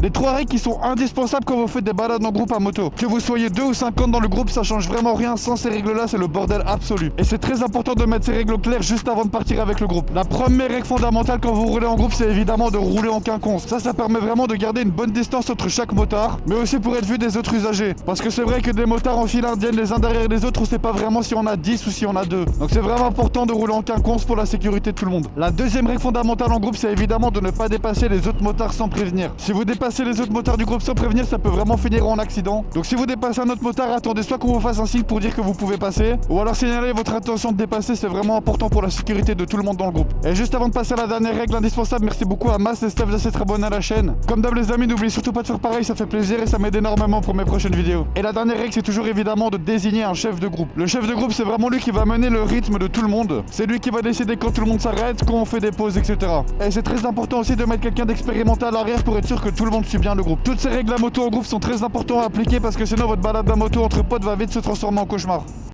Les 3 règles qui sont indispensables quand vous faites des balades en groupe à moto. Que vous soyez 2 ou 50 dans le groupe, ça change vraiment rien. Sans ces règles-là, c'est le bordel absolu. Et c'est très important de mettre ces règles claires juste avant de partir avec le groupe. La première règle fondamentale quand vous roulez en groupe, c'est évidemment de rouler en quinconce. Ça permet vraiment de garder une bonne distance entre chaque motard, mais aussi pour être vu des autres usagers. Parce que c'est vrai que des motards en file indienne les uns derrière les autres, on sait pas vraiment si on a 10 ou si on a 2. Donc c'est vraiment important de rouler en quinconce pour la sécurité de tout le monde. La deuxième règle fondamentale en groupe, c'est évidemment de ne pas dépasser les autres motards sans prévenir. Si vous dépassez les autres motards du groupe sans prévenir, ça peut vraiment finir en accident. Donc si vous dépassez un autre motard, attendez soit qu'on vous fasse un signe pour dire que vous pouvez passer, ou alors signaler votre intention de dépasser, c'est vraiment important pour la sécurité de tout le monde dans le groupe. Et juste avant de passer à la dernière règle indispensable, merci beaucoup à Mas et Steph de s'être abonnés à la chaîne. Comme d'hab les amis, n'oubliez surtout pas de faire pareil, ça fait plaisir et ça m'aide énormément pour mes prochaines vidéos. Et la dernière règle, c'est toujours évidemment de désigner un chef de groupe. Le chef de groupe, c'est vraiment lui qui va mener le rythme de tout le monde. C'est lui qui va décider quand tout le monde s'arrête, quand on fait des pauses, etc. Et c'est très important aussi de mettre quelqu'un d'expérimenté à l'arrière pour être sûr que tout le monde suit bien le groupe. Toutes ces règles à moto en groupe sont très importantes à appliquer parce que sinon votre balade à moto entre potes va vite se transformer en cauchemar.